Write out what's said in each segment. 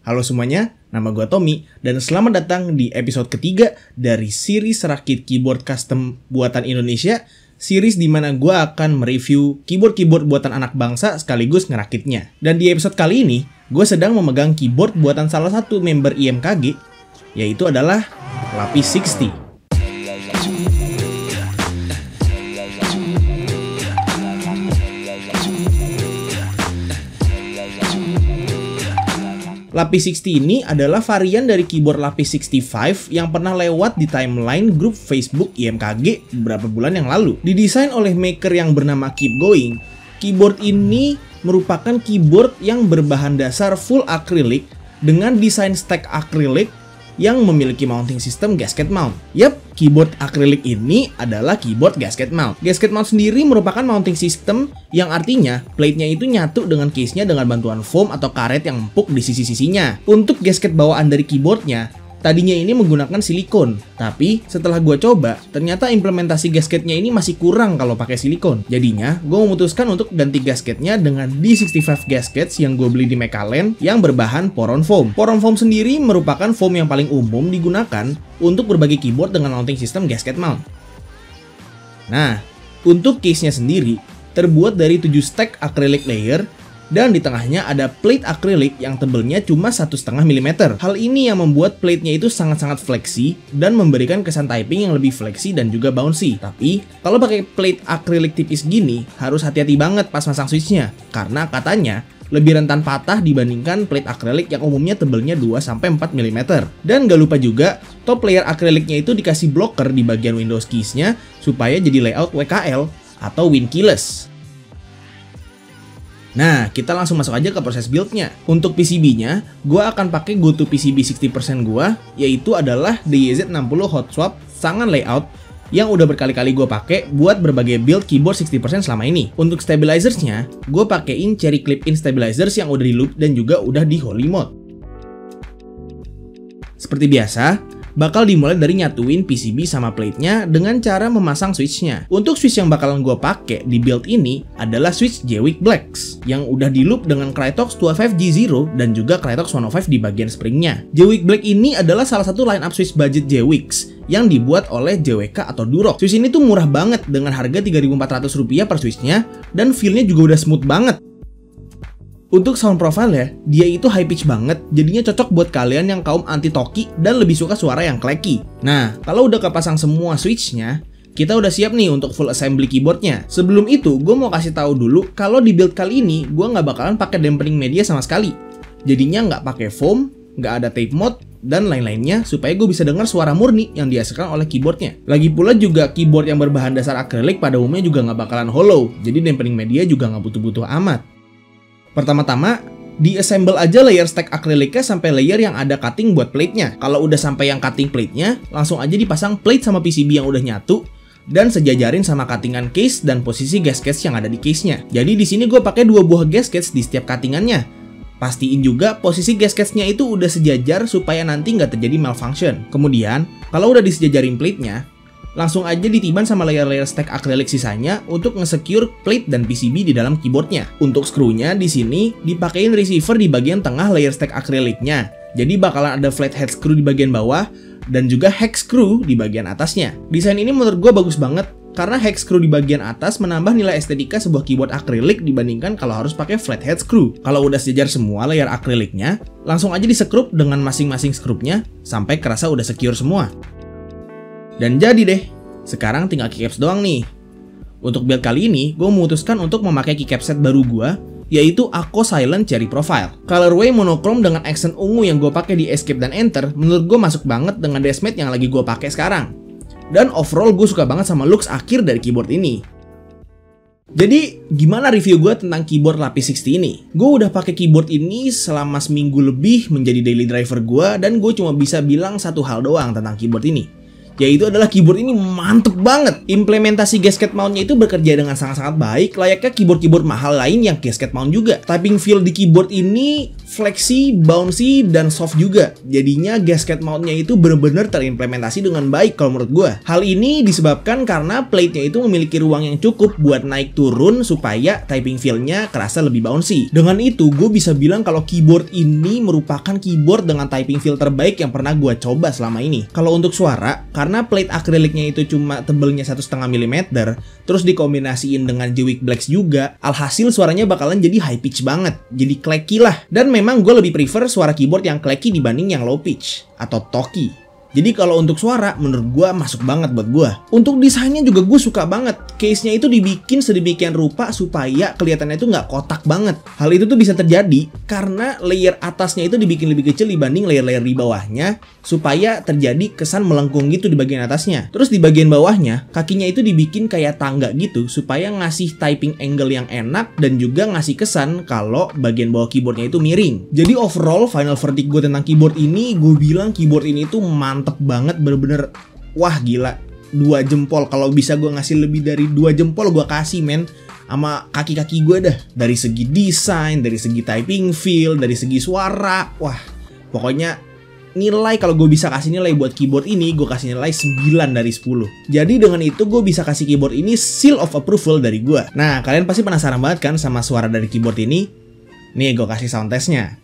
Halo semuanya, nama gue Tommy, dan selamat datang di episode ketiga dari series Rakit Keyboard Custom buatan Indonesia, series di mana gue akan mereview keyboard-keyboard buatan anak bangsa sekaligus ngerakitnya. Dan di episode kali ini, gue sedang memegang keyboard buatan salah satu member IMKG, yaitu adalah Lapis 60. Lapis 60 ini adalah varian dari keyboard Lapis 65 yang pernah lewat di timeline grup Facebook IMKG beberapa bulan yang lalu. Didesain oleh maker yang bernama Keep Going, keyboard ini merupakan keyboard yang berbahan dasar full akrilik dengan desain stack akrilik yang memiliki mounting system gasket mount. Yap, keyboard akrilik ini adalah keyboard gasket mount. Gasket mount sendiri merupakan mounting system yang artinya plate-nya itu nyatu dengan case-nya dengan bantuan foam atau karet yang empuk di sisi-sisinya. Untuk gasket bawaan dari keyboardnya, tadinya ini menggunakan silikon, tapi setelah gue coba, ternyata implementasi gasketnya ini masih kurang kalau pakai silikon. Jadinya, gue memutuskan untuk ganti gasketnya dengan D65 gaskets yang gue beli di Macallan yang berbahan poron foam. Poron foam sendiri merupakan foam yang paling umum digunakan untuk berbagai keyboard dengan mounting system gasket mount. Nah, untuk case-nya sendiri, terbuat dari 7 stack acrylic layer, dan di tengahnya ada plate akrilik yang tebelnya cuma 1,5 mm. Hal ini yang membuat plate-nya itu sangat-sangat fleksi dan memberikan kesan typing yang lebih fleksi dan juga bouncy. Tapi, kalau pakai plate akrilik tipis gini, harus hati-hati banget pas masang switch-nya. Karena katanya, lebih rentan patah dibandingkan plate akrilik yang umumnya tebelnya 2-4 mm. Dan gak lupa juga, top layer akriliknya itu dikasih blocker di bagian Windows keys-nya supaya jadi layout WKL atau win keyless. Nah, kita langsung masuk aja ke proses build-nya. Untuk PCB-nya, gue akan pakai GoTo PCB 60% gue, yaitu adalah DYZ60 Hot Swap Sangan Layout yang udah berkali-kali gue pakai buat berbagai build keyboard 60% selama ini. Untuk stabilizers-nya, gue pakein Cherry Clip-In Stabilizers yang udah di loop dan juga udah di Holy Mode. Seperti biasa, bakal dimulai dari nyatuin PCB sama plate-nya dengan cara memasang switch-nya. Untuk switch yang bakalan gue pakai di build ini adalah switch Jwick Blacks yang udah di loop dengan Krytox 25G0 dan juga Krytox 105 di bagian spring-nya. Jwick Black ini adalah salah satu line up switch budget Jwicks yang dibuat oleh JWK atau Durock. Switch ini tuh murah banget dengan harga Rp3.400 per switch-nya dan feel-nya juga udah smooth banget. Untuk sound profile ya, dia itu high pitch banget, jadinya cocok buat kalian yang kaum anti toki dan lebih suka suara yang clacky. Nah, kalau udah kepasang semua switch-nya, kita udah siap nih untuk full assembly keyboardnya. Sebelum itu, gue mau kasih tahu dulu kalau di build kali ini, gue nggak bakalan pakai dampening media sama sekali. Jadinya nggak pakai foam, nggak ada tape mode, dan lain-lainnya supaya gue bisa dengar suara murni yang dihasilkan oleh keyboardnya. Lagi pula juga keyboard yang berbahan dasar akrilik pada umumnya juga nggak bakalan hollow, jadi dampening media juga nggak butuh-butuh amat. Pertama-tama, di-assemble aja layer stack akriliknya sampai layer yang ada cutting buat plate-nya. Kalau udah sampai yang cutting plate-nya, langsung aja dipasang plate sama PCB yang udah nyatu dan sejajarin sama cuttingan case dan posisi gaskets yang ada di case-nya. Jadi di sini gue pakai 2 buah gaskets di setiap cuttingannya. Pastiin juga posisi gasketsnya itu udah sejajar supaya nanti nggak terjadi malfunction. Kemudian, kalau udah disejajarin plate-nya, langsung aja ditiban sama layer-layer stack akrilik sisanya untuk nge-secure plate dan PCB di dalam keyboardnya. Untuk screw-nya di sini dipakein receiver di bagian tengah layer stack akriliknya. Jadi bakalan ada flat head screw di bagian bawah dan juga hex screw di bagian atasnya. Desain ini menurut gue bagus banget karena hex screw di bagian atas menambah nilai estetika sebuah keyboard akrilik dibandingkan kalau harus pakai flat head screw. Kalau udah sejajar semua layer akriliknya, langsung aja disekrup dengan masing-masing screw-nya sampai kerasa udah secure semua. Dan jadi deh, sekarang tinggal keycaps doang nih. Untuk build kali ini, gue memutuskan untuk memakai keycap set baru gue, yaitu Akko Silent Cherry Profile. Colorway monochrome dengan accent ungu yang gue pakai di Escape dan Enter, menurut gue masuk banget dengan dashmate yang lagi gue pakai sekarang. Dan overall gue suka banget sama looks akhir dari keyboard ini. Jadi, gimana review gue tentang keyboard Lapis 60 ini? Gue udah pakai keyboard ini selama seminggu lebih menjadi daily driver gue, dan gue cuma bisa bilang satu hal doang tentang keyboard ini, yaitu adalah keyboard ini mantep banget. Implementasi gasket mount-nya itu bekerja dengan sangat-sangat baik, layaknya keyboard-keyboard mahal lain yang gasket mount juga. Typing feel di keyboard ini Flexy, bouncy, dan soft juga. Jadinya gasket mountnya itu bener-bener terimplementasi dengan baik kalau menurut gue. Hal ini disebabkan karena plate-nya itu memiliki ruang yang cukup buat naik turun supaya typing feel-nya kerasa lebih bouncy. Dengan itu, gue bisa bilang kalau keyboard ini merupakan keyboard dengan typing feel terbaik yang pernah gue coba selama ini. Kalau untuk suara, karena plate akriliknya itu cuma tebelnya 1,5 mm, terus dikombinasiin dengan Jewick Blacks juga, alhasil suaranya bakalan jadi high pitch banget, jadi clacky lah. Dan memang gue lebih prefer suara keyboard yang clacky dibanding yang low pitch atau talky. Jadi kalau untuk suara, menurut gue masuk banget buat gue. Untuk desainnya juga gue suka banget. Case-nya itu dibikin sedemikian rupa supaya kelihatannya itu nggak kotak banget. Hal itu tuh bisa terjadi karena layer atasnya itu dibikin lebih kecil dibanding layer-layer di bawahnya, supaya terjadi kesan melengkung gitu di bagian atasnya. Terus di bagian bawahnya, kakinya itu dibikin kayak tangga gitu, supaya ngasih typing angle yang enak dan juga ngasih kesan kalau bagian bawah keyboardnya itu miring. Jadi overall, final verdict gue tentang keyboard ini, gue bilang keyboard ini tuh mantep banget, bener-bener wah gila, 2 jempol. Kalau bisa gue ngasih lebih dari 2 jempol gue kasih men sama kaki-kaki gue dah. Dari segi desain, dari segi typing feel, dari segi suara, wah pokoknya nilai, kalau gue bisa kasih nilai buat keyboard ini, gue kasih nilai 9 dari 10. Jadi dengan itu gue bisa kasih keyboard ini seal of approval dari gue. Nah, kalian pasti penasaran banget kan sama suara dari keyboard ini? Nih gue kasih sound testnya.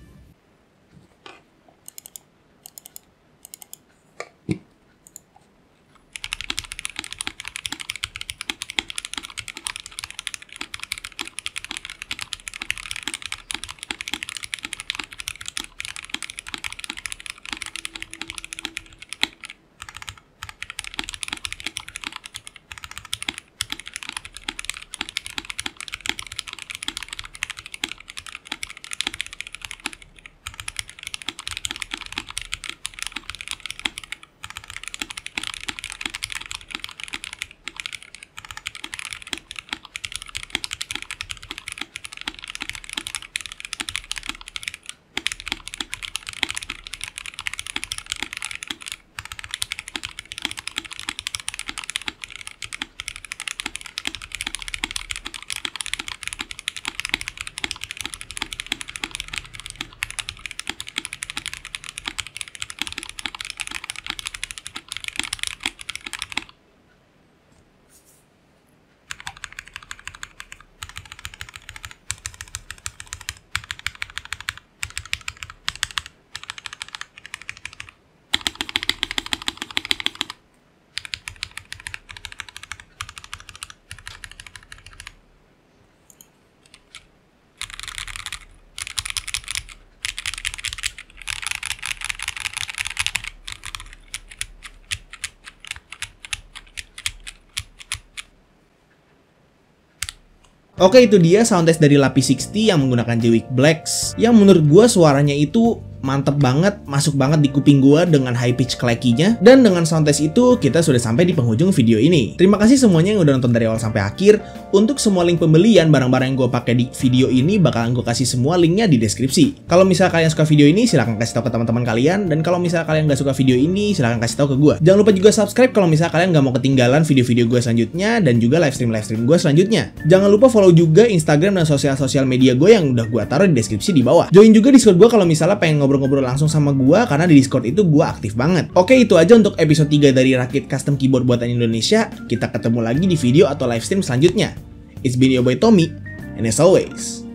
Oke, itu dia sound test dari Lapis 60 yang menggunakan Jewick Blacks, yang menurut gue suaranya itu mantep banget, masuk banget di kuping gua dengan high pitch clacky-nya. Dan dengan sound test itu, kita sudah sampai di penghujung video ini. Terima kasih semuanya yang udah nonton dari awal sampai akhir. Untuk semua link pembelian barang-barang yang gue pakai di video ini, bakalan gue kasih semua linknya di deskripsi. Kalau misalnya kalian suka video ini, silahkan kasih tahu ke teman-teman kalian. Dan kalau misalnya kalian nggak suka video ini, silahkan kasih tahu ke gue. Jangan lupa juga subscribe kalau misalnya kalian nggak mau ketinggalan video-video gue selanjutnya, dan juga livestream gue selanjutnya. Jangan lupa follow juga Instagram dan sosial media gue yang udah gue taruh di deskripsi di bawah. Join juga Discord gue kalau misalnya pengen ngobrol-ngobrol langsung sama gue, karena di Discord itu gue aktif banget. Oke, itu aja untuk episode 3 dari Rakit Custom Keyboard buatan Indonesia. Kita ketemu lagi di video atau livestream selanjutnya. It's been your boy Tommy, and as always,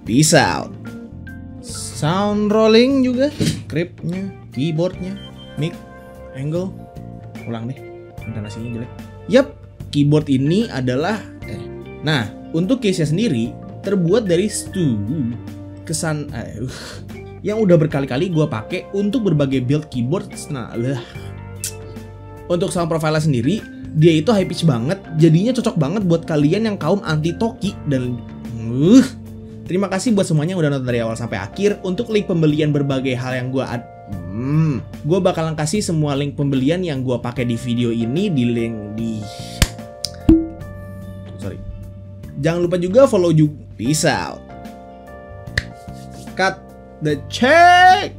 peace out. Sound rolling juga, gripnya, keyboardnya, mic, angle. Ulang deh, intonasinya jelek. Yap, keyboard ini adalah nah, untuk case-nya sendiri terbuat dari kesan yang udah berkali-kali gue pakai untuk berbagai build keyboard. Nah, untuk sound profile sendiri, dia itu high pitch banget, jadinya cocok banget buat kalian yang kaum anti toki. Dan terima kasih buat semuanya yang udah nonton dari awal sampai akhir. Untuk link pembelian berbagai hal yang gue bakalan kasih semua link pembelian yang gue pakai di video ini di link di Jangan lupa juga follow juga. Peace out. Cut the check.